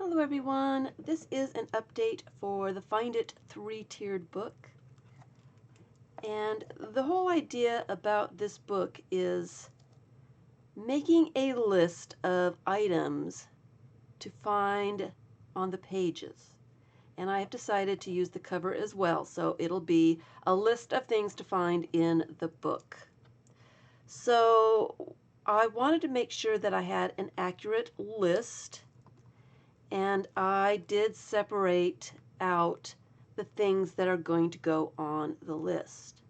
Hello everyone, this is an update for the Find It three-tiered book. And the whole idea about this book is making a list of items to find on the pages. And I have decided to use the cover as well, so it'll be a list of things to find in the book. So I wanted to make sure that I had an accurate list. And I did separate out the things that are going to go on the list.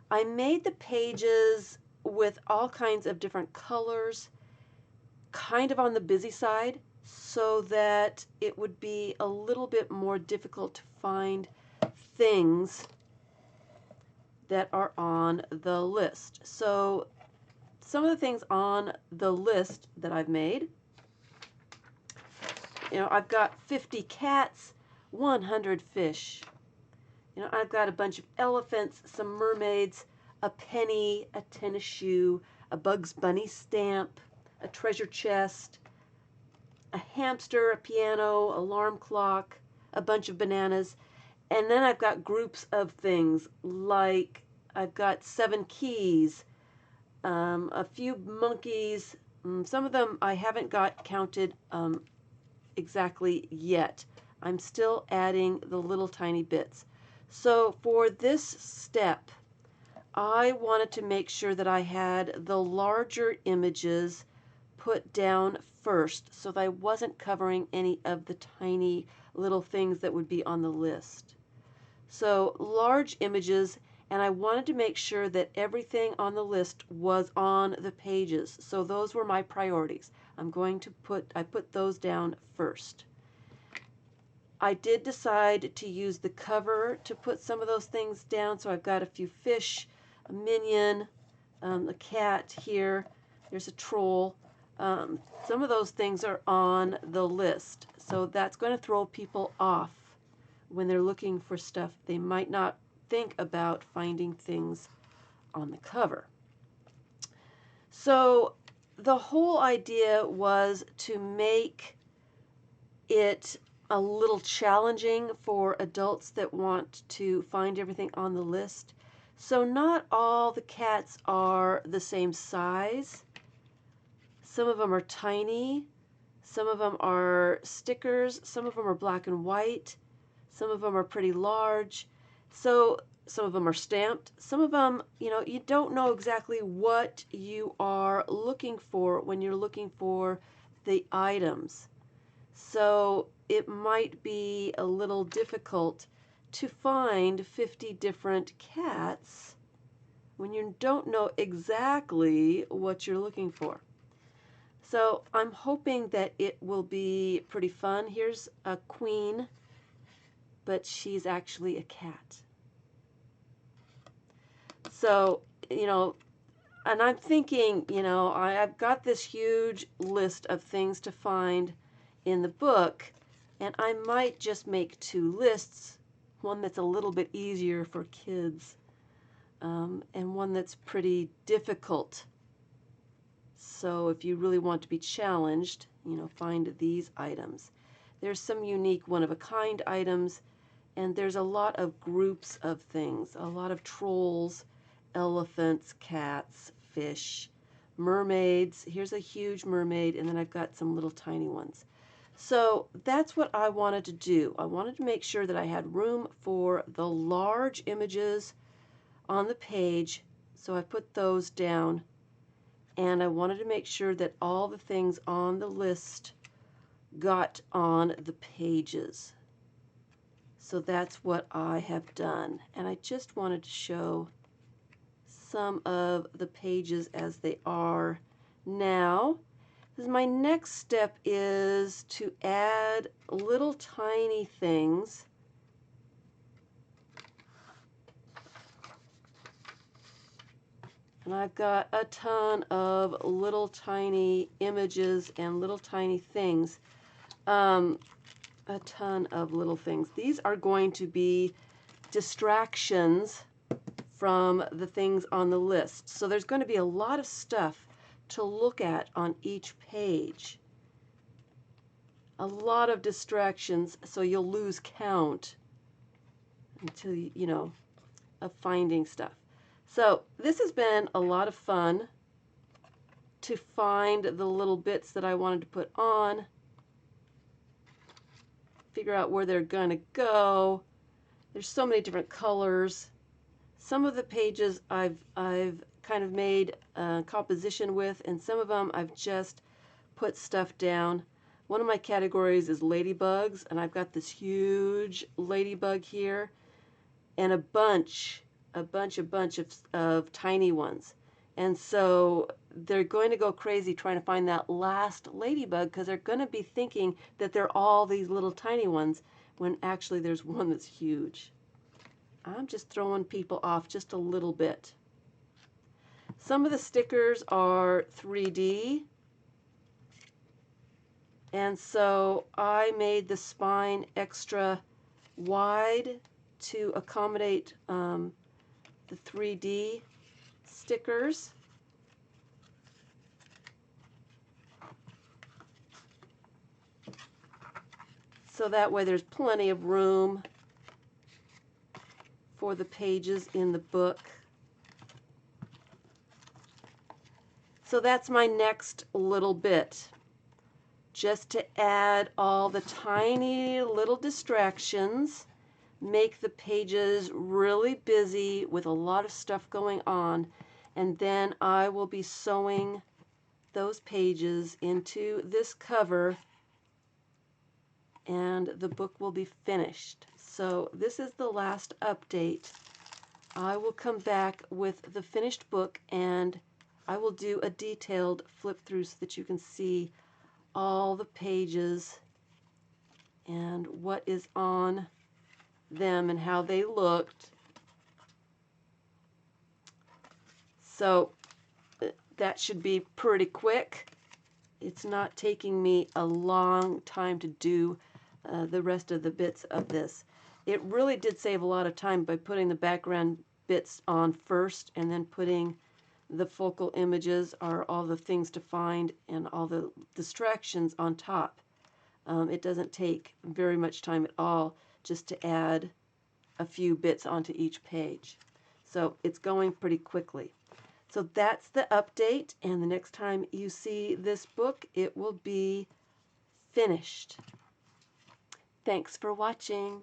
I made the pages with all kinds of different colors, kind of on the busy side, so that it would be a little bit more difficult to find things that are on the list. So some of the things on the list that I've made, I've got 50 cats, 100 fish. I've got a bunch of elephants, some mermaids, a penny, a tennis shoe, a Bugs Bunny stamp, a treasure chest, a hamster, a piano, alarm clock, a bunch of bananas. And then I've got groups of things like I've got 7 keys, a few monkeys. Some of them I haven't got counted exactly yet. I'm still adding the little tiny bits. So for this step, I wanted to make sure that I had the larger images put down first so that I wasn't covering any of the tiny little things that would be on the list. So large images, and I wanted to make sure that everything on the list was on the pages. So those were my priorities. I put those down first. I did decide to use the cover to put some of those things down. So I've got a few fish, a minion, a cat here. There's a troll. Some of those things are on the list. So that's going to throw people off when they're looking for stuff. They might not think about finding things on the cover. So the whole idea was to make it a little challenging for adults that want to find everything on the list. So not all the cats are the same size. Some of them are tiny. Some of them are stickers. Some of them are black and white. Some of them are pretty large. So some of them are stamped. Some of them, you don't know exactly what you are looking for when you're looking for the items. So it might be a little difficult to find 50 different cats when you don't know exactly what you're looking for. So I'm hoping that it will be pretty fun. Here's a queen, but she's actually a cat. So, and I'm thinking, I've got this huge list of things to find in the book, and I might just make 2 lists, one that's a little bit easier for kids, and one that's pretty difficult. So if you really want to be challenged, find these items. There's some unique one-of-a-kind items, and there's a lot of groups of things, a lot of trolls, elephants, cats, fish, mermaids. Here's a huge mermaid, and then I've got some little tiny ones. So that's what I wanted to do. I wanted to make sure that I had room for the large images on the page, so I put those down. And I wanted to make sure that all the things on the list got on the pages. So that's what I have done. And I just wanted to show some of the pages as they are now. My next step is to add little tiny things. And I've got a ton of little tiny images and little tiny things. A ton of little things. These are going to be distractions from the things on the list. So there's going to be a lot of stuff to look at on each page. a lot of distractions, so you'll lose count until you know, of finding stuff. So this has been a lot of fun to find the little bits that I wanted to put on, figure out where they're going to go. There's so many different colors. Some of the pages I've kind of made composition with, and some of them I've just put stuff down. One of my categories is ladybugs, and I've got this huge ladybug here, and a bunch of tiny ones. And so they're going to go crazy trying to find that last ladybug because they're going to be thinking that they're all these little tiny ones when actually there's one that's huge. I'm just throwing people off just a little bit. Some of the stickers are 3D. And so I made the spine extra wide to accommodate the 3D stickers. So that way there's plenty of room for the pages in the book. So that's my next little bit, just to add all the tiny little distractions, make the pages really busy with a lot of stuff going on, and then I will be sewing those pages into this cover and the book will be finished. So this is the last update. I will come back with the finished book and I will do a detailed flip through so that you can see all the pages and what is on them and how they looked. So that should be pretty quick. It's not taking me a long time to do the rest of the bits of this. It really did save a lot of time by putting the background bits on first and then putting the focal images or all the things to find and all the distractions on top. It doesn't take very much time at all just to add a few bits onto each page. So it's going pretty quickly. So that's the update, and the next time you see this book, it will be finished. Thanks for watching.